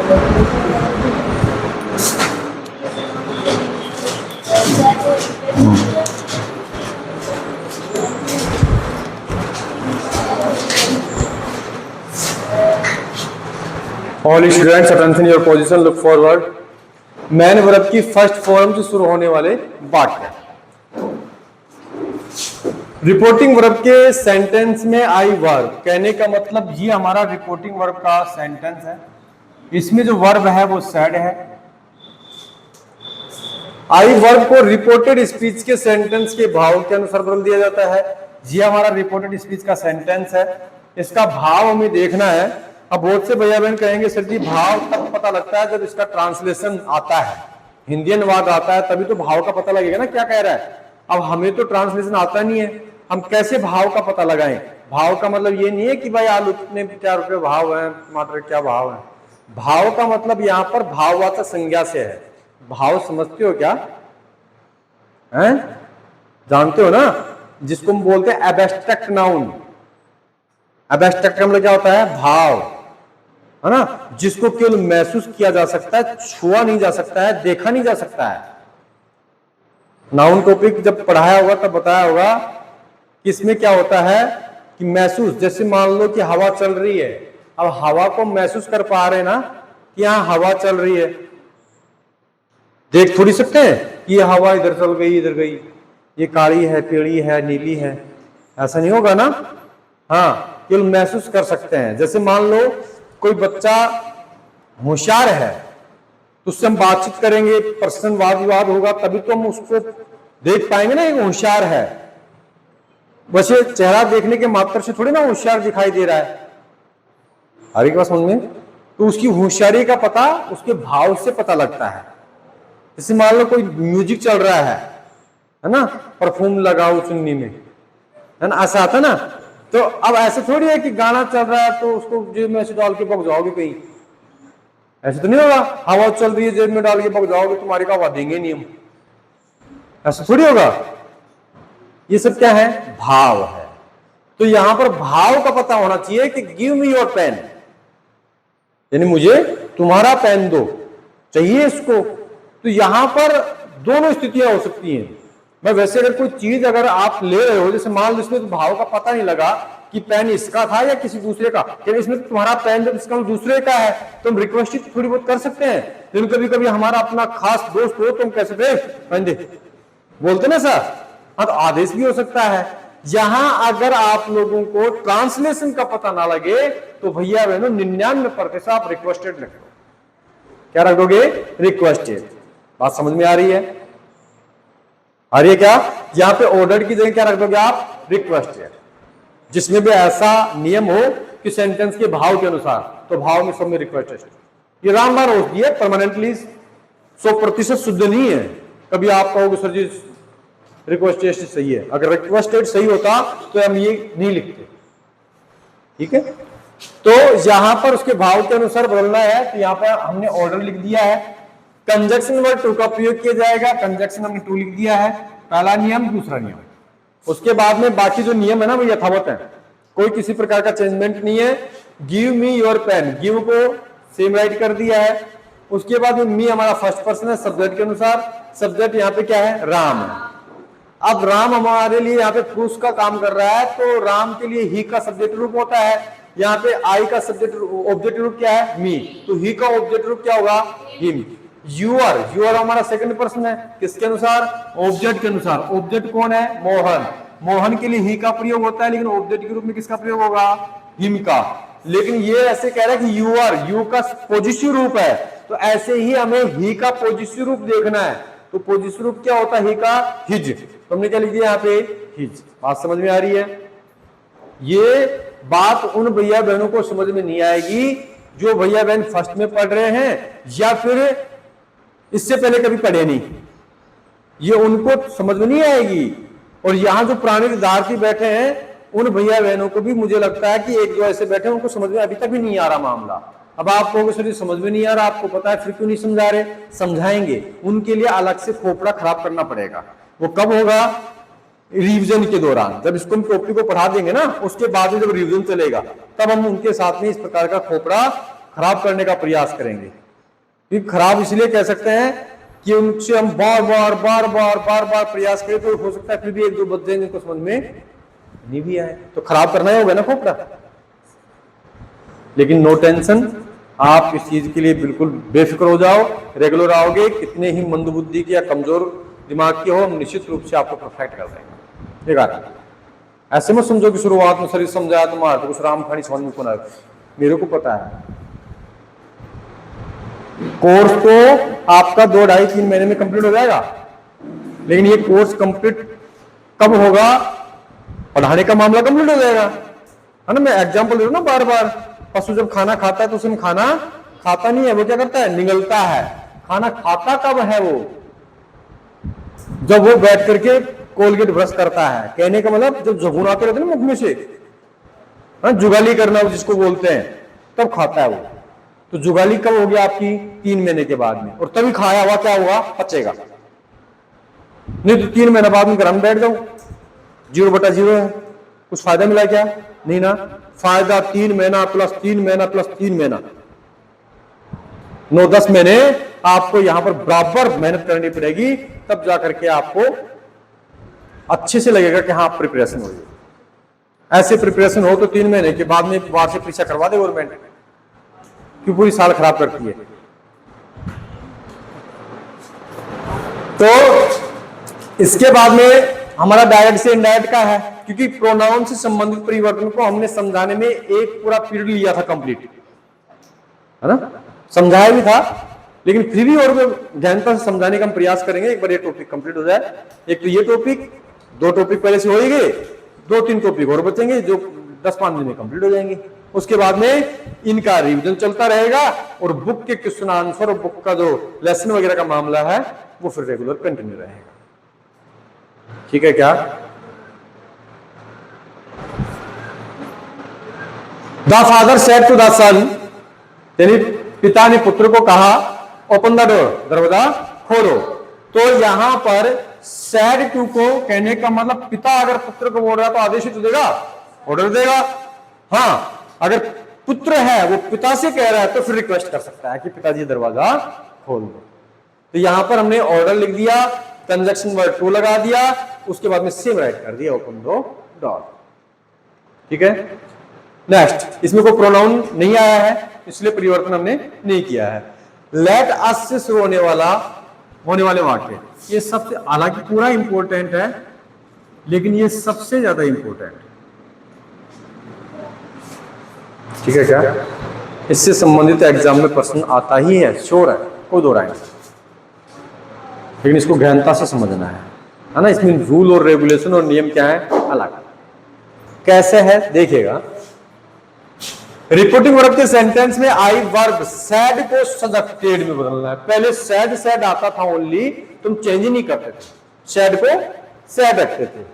All students attention your position, look forward. Man verb की first form से शुरू होने वाले वाक्य। रिपोर्टिंग वर्ब के सेंटेंस में आई वर्ब, कहने का मतलब ये हमारा रिपोर्टिंग वर्ब का सेंटेंस है। इसमें जो वर्ब है वो सैड है। आई वर्ब को रिपोर्टेड स्पीच के सेंटेंस के भाव के अनुसार बदल दिया जाता है। ये हमारा रिपोर्टेड स्पीच का सेंटेंस है, इसका भाव हमें देखना है। अब बहुत से भैया बहन कहेंगे सर जी भाव तब पता लगता है जब इसका ट्रांसलेशन आता है, हिंदी अनुवाद आता है, तभी तो भाव का पता लगेगा ना क्या कह रहा है। अब हमें तो ट्रांसलेशन आता नहीं है, हम कैसे भाव का पता लगाएं। भाव का मतलब ये नहीं है कि भाई आलू कितने क्या रुपए भाव है, टमाटर क्या भाव है। भाव का मतलब यहाँ पर भाववाचक संज्ञा से है। भाव समझते हो क्या हैं? जानते हो ना, जिसको हम बोलते हैं एब्स्ट्रैक्ट नाउन। एब्स्ट्रैक्ट का मतलब क्या होता है? भाव, है ना, जिसको केवल महसूस किया जा सकता है, छुआ नहीं जा सकता है, देखा नहीं जा सकता है। नाउन टॉपिक जब पढ़ाया होगा तब बताया होगा कि इसमें क्या होता है कि महसूस, जैसे मान लो कि हवा चल रही है, अब हवा को महसूस कर पा रहे ना कि यहाँ हवा चल रही है। देख थोड़ी सकते हैं कि ये हवा इधर चल गई, इधर गई, ये काली है, पीली है, नीली है, ऐसा नहीं होगा ना। हाँ, केवल महसूस कर सकते हैं। जैसे मान लो कोई बच्चा होशियार है तो उससे हम बातचीत करेंगे, प्रश्न वाद विवाद होगा, तभी तो हम उसको देख पाएंगे ना एक होशियार है। वैसे चेहरा देखने के मात्र से थोड़ी ना होशियार दिखाई दे रहा है। आ रही बात समझ में? तो उसकी होशियारी का पता उसके भाव से पता लगता है। जैसे मान लो कोई म्यूजिक चल रहा है ना, परफ्यूम लगाओ चुन्नी में, है ना, ऐसा आता ना। तो अब ऐसे थोड़ी है कि गाना चल रहा है तो उसको जेब में ऐसे डाल के पक जाओगे कहीं, ऐसे तो नहीं होगा। हवा चल रही है जेब में डाल के पक जाओगे, तुम्हारी का हवा देंगे नहीं हम, ऐसा थोड़ी होगा। ये सब क्या है? भाव है। तो यहां पर भाव का पता होना चाहिए कि गिव मी योर पेन, यानी मुझे तुम्हारा पेन दो, चाहिए इसको। तो यहां पर दोनों स्थितियां हो सकती हैं। मैं वैसे अगर कोई चीज अगर आप ले रहे हो, जैसे मान लो इसमें तो भाव का पता नहीं लगा कि पेन इसका था या किसी दूसरे का, क्योंकि इसमें तुम्हारा पेन जब इसका दूसरे का है तो हम रिक्वेस्ट थोड़ी बहुत कर सकते हैं। लेकिन कभी कभी हमारा अपना खास दोस्त हो तो हम कैसे पेन दे बोलते ना सर। हाँ, तो आदेश भी हो सकता है। यहां अगर आप लोगों को ट्रांसलेशन का पता ना लगे तो भैया बहनों 99% आप रिक्वेस्टेड रख दो। क्या रख दोगे? रिक्वेस्टेड। बात समझ में आ रही है? आ रही है क्या? यहां पे ऑर्डर की जगह क्या रख दोगे आप? रिक्वेस्टेड। जिसमें भी ऐसा नियम हो कि सेंटेंस के भाव के अनुसार, तो भाव में सब में रिक्वेस्टेड। ये रामबाण होती है परमानेंटली 100% शुद्ध नहीं है। कभी आप कहोगे सर जी रिक्वेस्टेड सही है, अगर रिक्वेस्टेड सही होता तो हम ये नहीं लिखते। ठीक है, तो यहां पर उसके भाव के अनुसार बदलना है, तो यहां पर हमने ऑर्डर लिख दिया है। कंजक्शन वर्ड टू का प्रयोग किया जाएगा, कंजक्शन हमने टू लिख दिया है। पहला नियम, दूसरा नियम। उसके बाद में बाकी जो नियम है ना वो यथावत है, कोई किसी प्रकार का चेंजमेंट नहीं है। Give me your pen, give को सेम राइट कर दिया है। उसके बाद में मी हमारा फर्स्ट पर्सन है सब्जेक्ट के अनुसार। सब्जेक्ट यहाँ पे क्या है? राम है। अब राम हमारे लिए यहाँ पे पुरुष का काम कर रहा है, तो राम के लिए ही का सब्जेक्ट रूप होता है। यहाँ पे आई का सब्जेक्ट ऑब्जेक्ट रूप क्या है? मी। तो ही का ऑब्जेक्ट रूप क्या होगा? हिम। यूआर, यूआर हमारा सेकंड पर्सन है, किसके अनुसार? ऑब्जेक्ट के अनुसार। ऑब्जेक्ट कौन है? मोहन। मोहन के लिए ही का प्रयोग होता है, लेकिन ऑब्जेक्ट के रूप में किसका प्रयोग होगा? हिम का। लेकिन ये ऐसे कह रहा है कि यूआर, यू का पॉजिटिव रूप है, तो ऐसे ही हमें ही का पॉजिटिव रूप देखना है। तो पॉजिटिव रूप क्या होता है? ही का हिज। तो हमने क्या लिख दिया यहाँ पे? हिज। बात समझ में आ रही है? ये बात उन भैया बहनों को समझ में नहीं आएगी जो भैया बहन फर्स्ट में पढ़ रहे हैं या फिर इससे पहले कभी पढ़े नहीं, ये उनको समझ में नहीं आएगी। और यहां जो पुराने विद्यार्थी बैठे हैं उन भैया बहनों को भी मुझे लगता है कि एक दो ऐसे बैठे उनको समझ में अभी तक भी नहीं आ रहा मामला। अब आप कहोगे सर समझ में नहीं आ रहा, आपको पता है फिर क्यों नहीं समझा रहे? समझाएंगे, उनके लिए अलग से खोपड़ा खराब करना पड़ेगा। वो कब होगा? रिवीजन के दौरान, जब इसको हम टॉपिक को पढ़ा देंगे ना, उसके बाद में जब रिवीजन चलेगा तब हम उनके साथ में इस प्रकार का खोपड़ा खराब करने का प्रयास करेंगे। क्योंकि खराब इसलिए कह सकते हैं कि उनसे हम बार बार प्रयास करें तो हो सकता है फिर भी एक दो बच्चे जिनको समझ में नहीं भी आए, तो खराब करना ही होगा ना खोपड़ा। लेकिन नो टेंशन, आप इस चीज के लिए बिल्कुल बेफिक्र हो जाओ, रेगुलर आओगे, कितने ही मंदबुद्धि की या कमजोर दिमाग की हो, हम निश्चित रूप से आपको परफेक्ट कर देंगे। ऐसे मत समझो कि शुरुआत में शरीर समझाया तुम्हारा तो कुछ राम खानी समझ में कौन आए। मेरे को पता है कोर्स तो आपका 2, 2.5, 3 महीने में कंप्लीट हो जाएगा, लेकिन ये कोर्स कंप्लीट कब होगा, पढ़ाने का मामला कंप्लीट हो जाएगा, है ना। मैं एग्जांपल दे रहा हूं ना बार बार, पशु जब खाना खाता है तो उसमें खाना खाता नहीं है, वो क्या करता है, निगलता है। खाना खाता कब है, वो जब वो बैठ करके कोलगेट ब्रश करता है। कहने का मतलब जब जबून आते रहते हैं ना मुख में से, जुगाली करना जिसको बोलते हैं, तब खाता है वो। तो जुगाली कब होगी आपकी, 3 महीने के बाद में, और तभी खाया हुआ क्या होगा, पचेगा। नहीं तो 3 महीने बाद में घर में बैठ जाओ, 0/0 है, कुछ फायदा मिला क्या, नहीं ना। फायदा 3 महीना प्लस 3 महीना प्लस 3 महीना, 9-10 महीने आपको यहां पर बराबर मेहनत करनी पड़ेगी, तब जाकर के आपको अच्छे से लगेगा कि हाँ प्रिपरेशन हो गई। ऐसे प्रिपरेशन हो तो 3 महीने के बाद में वार्षिक परीक्षा करवा दे गवर्नमेंट, क्यों पूरी साल खराब करती है। तो इसके बाद में हमारा डायरेक्ट से इनडायरेक्ट का है, क्योंकि प्रोनाउन से संबंधित परिवर्तन को हमने समझाने में एक पूरा पीरियड लिया था कंप्लीट, है ना, समझाया भी था, लेकिन फिर भी और गहनता से समझाने का हम प्रयास करेंगे। एक बार ये टॉपिक कंप्लीट हो जाए, एक तो ये टॉपिक, 2 टॉपिक पहले से हो ही गए, 2-3 टॉपिक और बचेंगे जो 10-5 दिन में कंप्लीट हो जाएंगे। उसके बाद में इनका रिवीजन चलता रहेगा, और बुक के क्वेश्चन आंसर और बुक का जो लेसन वगैरह का मामला है वो फिर रेगुलर कंटिन्यू रहेगा। ठीक है क्या? The father said to the son, यानी पिता ने पुत्र को कहा, ओपन द डोर, दरवाजा खोलो। तो यहां पर सेड टू को कहने का मतलब, पिता अगर पुत्र को बोल रहा है तो आदेश ही तो देगा, ऑर्डर देगा। हाँ, अगर पुत्र है वो पिता से कह रहा है तो फिर रिक्वेस्ट कर सकता है कि पिताजी दरवाजा खोल दो। तो यहां पर हमने ऑर्डर लिख दिया, कंजक्शन वर्ड टू लगा दिया, उसके बाद में सेम राइट कर दिया, ओपन दो डोर। ठीक है। नेक्स्ट, इसमें कोई प्रोनाउन नहीं आया है, इसलिए परिवर्तन हमने नहीं किया है। लेट अस से शुरू होने वाले वाक्य, ये सबसे, हालांकि पूरा इंपॉर्टेंट है, लेकिन ये सबसे ज्यादा इंपॉर्टेंट है। ठीक है क्या? इससे संबंधित एग्जाम में प्रश्न आता ही है, श्योर है, कोई दो राय नहीं, लेकिन इसको गहनता से समझना है ना। इसमें रूल और रेगुलेशन और नियम क्या है, अलग कैसे है देखिएगा। रिपोर्टिंग वर्ब के सेंटेंस में आई वर्ब सैड को सब्जेक्टेड में बदलना है। पहले सैड आता था ओनली, तुम चेंज ही नहीं करते थे, सैड को सैड रखते थे।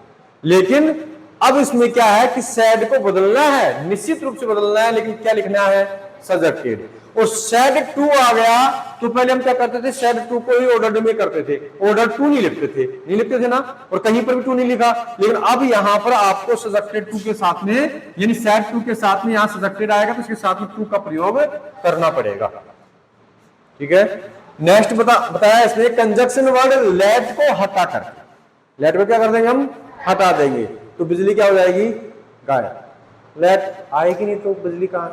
लेकिन अब इसमें क्या है कि सैड को बदलना है, निश्चित रूप से बदलना है, लेकिन क्या लिखना है, सब्जेक्टेड। और सैड टू आ गया तो पहले हम क्या करते थे, सैड टू को ही ऑर्डर में करते थे, ऑर्डर टू नहीं लिखते थे ना, और कहीं पर भी टू नहीं लिखा। लेकिन अब यहां पर आपको सब्जेक्टेड टू के साथ में, यानी सैड टू के साथ में यहां सब्जेक्टेड आएगा तो इसके साथ में टू का प्रयोग करना पड़ेगा। ठीक है। नेक्स्ट बताया इसमें कंजक्शन वर्ड लेट को हटा कर, लेट को क्या कर देंगे हम, हटा देंगे, तो बिजली क्या हो जाएगी, गायब। लेट आएगी नहीं तो बिजली कहां,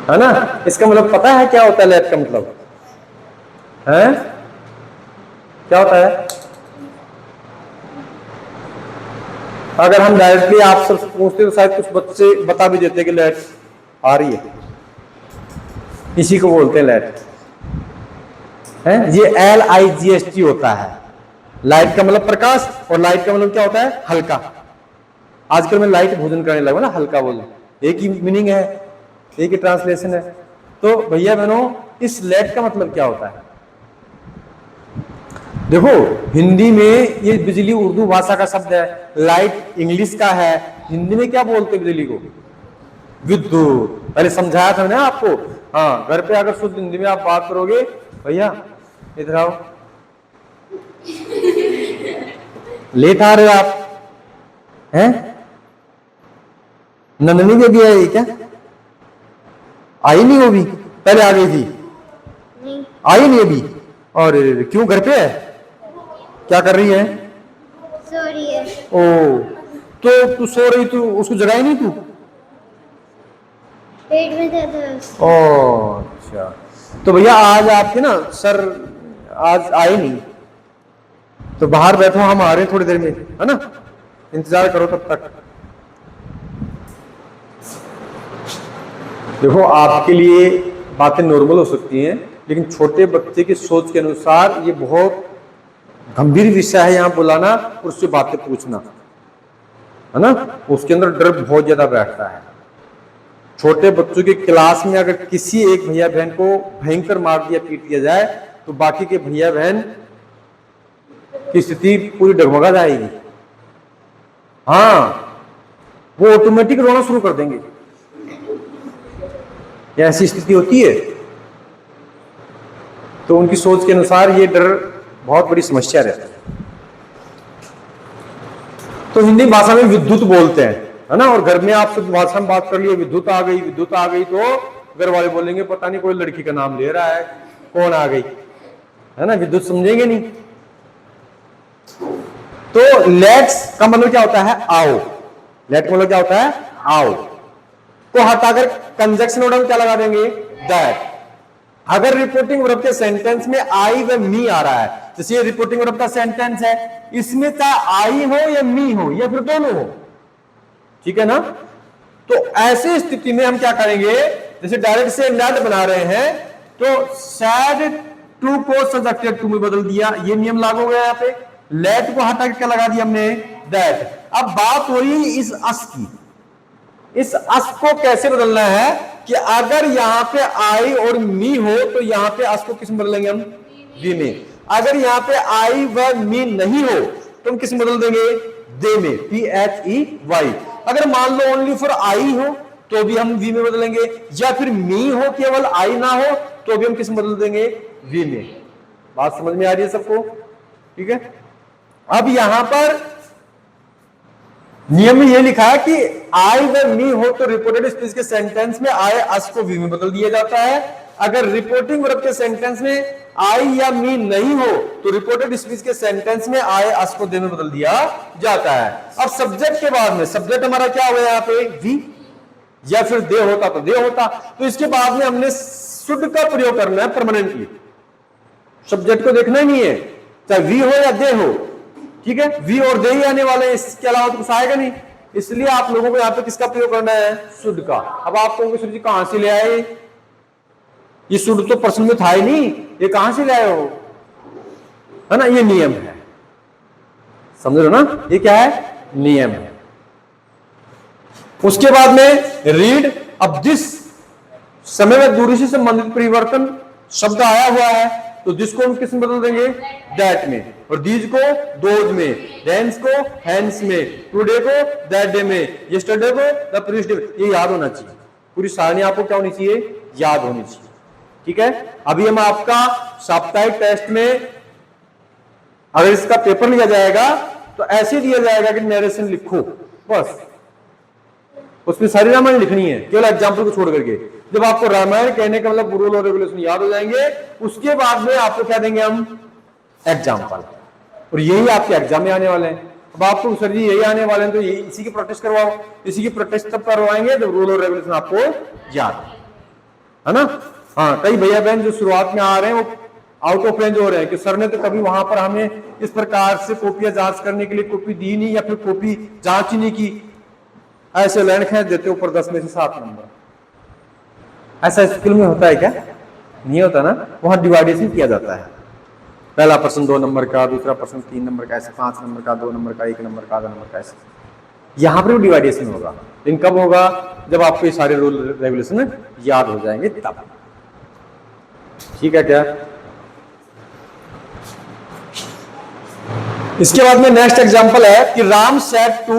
है ना। इसका मतलब पता है क्या होता है लेट का मतलब है, क्या होता है? अगर हम डायरेक्टली आपसे पूछते तो शायद कुछ बच्चे बता भी देते कि लेट आ रही है, इसी को बोलते हैं लेट है। ये LIGHT होता है, लाइट का मतलब प्रकाश, और लाइट का मतलब क्या होता है, हल्का। आजकल मैं लाइट भोजन करने लगा ना, हल्का भोजन, एक ही मीनिंग है, एक ही ट्रांसलेशन है। तो भैया बहनों, इस लेट का मतलब क्या होता है? देखो, हिंदी में ये बिजली उर्दू भाषा का शब्द है, लाइट इंग्लिश का है। हिंदी में क्या बोलते हैं बिजली को, विद्युत। पहले समझाया था ना आपको। हाँ, घर पे अगर शुद्ध हिंदी में आप बात करोगे, भैया इधर आओ, लेट आ रहे हो आप, हैं? नंदनी बेबी आई क्या? आई नहीं वो भी, पहले आ गई थी, नहीं, आई नहीं अभी। और क्यों, घर पे है, क्या कर रही है? सो रही है। ओ, तो तू सो रही, तू उसको जगाई नहीं तू? पेट में दर्द है उसके। ओ अच्छा, तो भैया आज आपके ना सर आज आए नहीं, तो बाहर बैठो, हम आ रहे हैं थोड़ी देर में, है ना, इंतजार करो तब तक। देखो आपके लिए बातें नॉर्मल हो सकती हैं, लेकिन छोटे बच्चे की सोच के अनुसार ये बहुत गंभीर विषय है यहाँ बुलाना और उससे बातें पूछना, है ना। उसके अंदर डर बहुत ज्यादा बैठता है। छोटे बच्चों की क्लास में अगर किसी एक भैया बहन को भयंकर मार दिया, पीट दिया जाए, तो बाकी के भैया बहन की स्थिति पूरी डगमगा जाएगी। हाँ, वो ऑटोमेटिक रोना शुरू कर देंगे, ऐसी स्थिति होती है। तो उनकी सोच के अनुसार ये डर बहुत बड़ी समस्या रहता है। तो हिंदी भाषा में विद्युत बोलते हैं, है ना। और घर में आप शुद्ध भाषा में बात कर लिए, विद्युत आ गई, विद्युत आ गई, तो घर वाले बोलेंगे पता नहीं कोई लड़की का नाम ले रहा है, कौन आ गई, है ना, विद्युत समझेंगे नहीं। तो लेट्स का मतलब क्या होता है? आओ। लेट का मतलब क्या होता है? आओ को हटाकर कंजक्शन वर्ड में क्या लगा देंगे? दैट। अगर रिपोर्टिंग वर्ब के सेंटेंस में आई व मी आ रहा है, जैसे ये रिपोर्टिंग वर्ब का सेंटेंस है, इसमें चाहे आई हो या मी हो या फिर दोनों हो, ठीक है ना। तो ऐसी स्थिति में हम क्या करेंगे, जैसे डायरेक्ट से लेट बना रहे हैं, तो सैड टू को सब्जेक्टिव टू में बदल दिया, ये नियम लागू हो गया। यहाँ पे लेट को हटा के क्या लगा दिया हमने? दैट। अब बात हो रही इस अस की, इस अस को कैसे बदलना है कि अगर यहां पे आई और मी हो तो यहां पे अस को किस में बदलेंगे हम? वी में। अगर यहां पे आई व मी नहीं हो तो हम किस में बदल देंगे? दे में, PHEY। अगर मान लो ओनली फॉर आई हो तो भी हम वी में बदलेंगे, या फिर मी हो केवल आई ना हो तो भी हम किस में बदल देंगे? वी में। बात समझ में आ रही है सबको? ठीक है। अब यहां पर नियम में यह लिखा है कि आई व मी हो तो रिपोर्टेड स्पीच के सेंटेंस में आई अस को वी में बदल दिया जाता है। अगर रिपोर्टिंग वर्ब के सेंटेंस में आई या मी नहीं हो तो रिपोर्टेड स्पीच के सेंटेंस में आई अस को दे में बदल दिया जाता है। अब सब्जेक्ट के बाद में, सब्जेक्ट हमारा क्या हुआ यहाँ पे? वी, या फिर दे होता तो दे होता। तो इसके बाद में हमने शुड का प्रयोग करना है परमानेंटली, सब्जेक्ट को देखना ही नहीं है, चाहे वी हो या दे हो, ठीक है। वी और दे ही आने वाले हैं, इसके अलावा तो कुछ आएगा नहीं, इसलिए आप लोगों को यहाँ पे किसका प्रयोग करना है? शुड का। अब आप कहोगे सर जी कहां से ले आए, ये शुड तो प्रश्न में था ही नहीं, ये कहां से ले आए हो, है ना। ये नियम है, समझ लो ना, ये क्या है? नियम है। उसके बाद में रीड। अब जिस समय में दूरी से संबंधित परिवर्तन शब्द आया हुआ है तो जिसको हम किस में बदल देंगे? दैट में। और दीज को दोज में, देंस को हैंस में, टुडे को दैट डे में, यस्टरडे को द प्रीवियस डे। ये याद होना चाहिए, पूरी सारणी आपको क्या होनी चाहिए? याद होनी चाहिए, ठीक है। अभी हम आपका साप्ताहिक टेस्ट में अगर इसका पेपर लिया जाएगा तो ऐसे दिया जाएगा कि नरेशन लिखो, बस उसमें सारी रामायण लिखनी है, केवल एग्जाम्पल को छोड़ करके। जब आपको रामायण कहने का मतलब रूल और रेगुलेशन याद हो जाएंगे, उसके बाद में आपको क्या देंगे हम? एग्जाम्पल। और यही आपके एग्जाम में आने वाले हैं। अब आपको सर जी यही आने वाले हैं तो इसी की प्रैक्टिस करवाओ, इसी की प्रैक्टिस तब करवाएंगे जब रूल और रेगुलेशन आपको याद है ना। हाँ, कई भैया बहन जो शुरुआत में आ रहे हैं वो आउट ऑफ रेंज हो रहे हैं कि सर ने तो कभी वहां पर हमें इस प्रकार से कॉपियां जांच करने के लिए कॉपी दी नहीं, या फिर कॉपी जांच ही नहीं की, ऐसे लाइन खींच देते ऊपर 10 में से 7 नंबर। ऐसा स्कूल में होता है क्या? नहीं होता ना, वहां डिवाइडेशन किया जाता है, पहला प्रश्न 2 नंबर का, दूसरा प्रश्न 3 नंबर का, ऐसे 5 नंबर का, 2 नंबर का, 1 नंबर का, आधा नंबर का, ऐसे। यहां पर भी डिवाइडेशन होगा, लेकिन कब होगा? जब आपको ये सारे रूल रेगुलेशन याद हो जाएंगे तब, ठीक है क्या। इसके बाद में नेक्स्ट एग्जांपल है कि Ram said to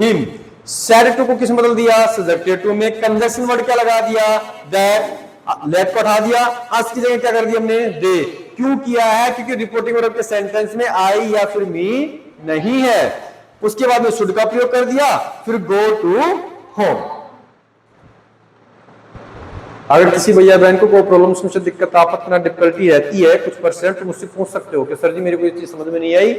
him. Said to को किस में बदल दिया? सब्जेक्टिव टू में। कंजक्शन वर्ड क्या लगा दिया? दैट। लेट को हटा दिया, आज की जगह क्या कर दिया हमने? दे। क्यों किया है? क्योंकि रिपोर्टिंग वर्ब के सेंटेंस में आई या फिर मी नहीं है। उसके बाद में शुड का प्रयोग कर दिया, फिर गो टू होम। अगर किसी भैया बहन को कोई प्रॉब्लम्स में से दिक्कत आपत्ति ना डिफिकल्टी रहती है कुछ परसेंट, तो मुझसे पूछ सकते हो कि सर जी मेरे को ये चीज समझ में नहीं आई,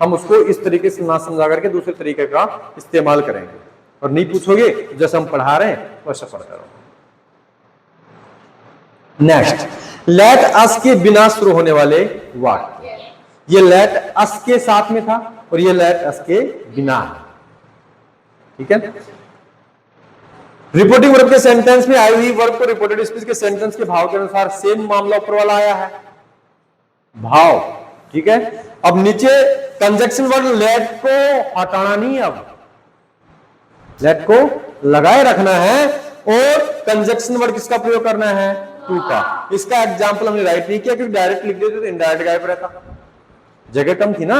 हम उसको इस तरीके से ना समझा करके दूसरे तरीके का इस्तेमाल करेंगे। और नहीं पूछोगे जैसे हम पढ़ा रहे हैं वैसा पढ़ते रहो। नेक्स्ट, लेट अस के बिना शुरू होने वाले वाक्य। ये लेट अस के साथ में था और ये लेट अस के बिना है, ठीक है। रिपोर्टिंग वर्ब के सेंटेंस में आई हुई वर्ब को रिपोर्टेड स्पीच के सेंटेंस के भाव के अनुसार सेम मामला ऊपर वाला आया है, भाव, ठीक है। अब नीचे कंजक्शन वर्ड लेट को हटाना नहीं, अब लेट को लगाए रखना है और कंजक्शन वर्ड किसका प्रयोग करना है, टू का। इसका एग्जांपल हमने राइट नहीं किया क्योंकि डायरेक्ट लिख देते तो इनडायरेक्ट गायब रहता, जगह कम थी ना।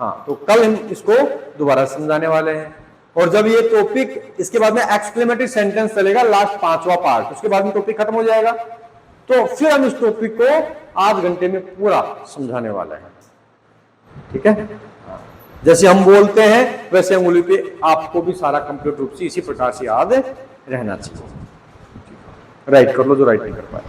हाँ, तो कल हम इसको दोबारा समझाने वाले हैं। और जब ये टॉपिक, इसके बाद में एक्सक्लेमेटरी सेंटेंस चलेगा लास्ट 5वां पार्ट, उसके बाद में टॉपिक खत्म हो जाएगा, तो फिर हम इस टॉपिक को आध घंटे में पूरा समझाने वाले हैं, ठीक है। जैसे हम बोलते हैं वैसे अंगुली पे आपको भी सारा कंप्लीट रूप से इसी प्रकार से याद रहना चाहिए। राइट कर लो जो राइट नहीं कर पाए।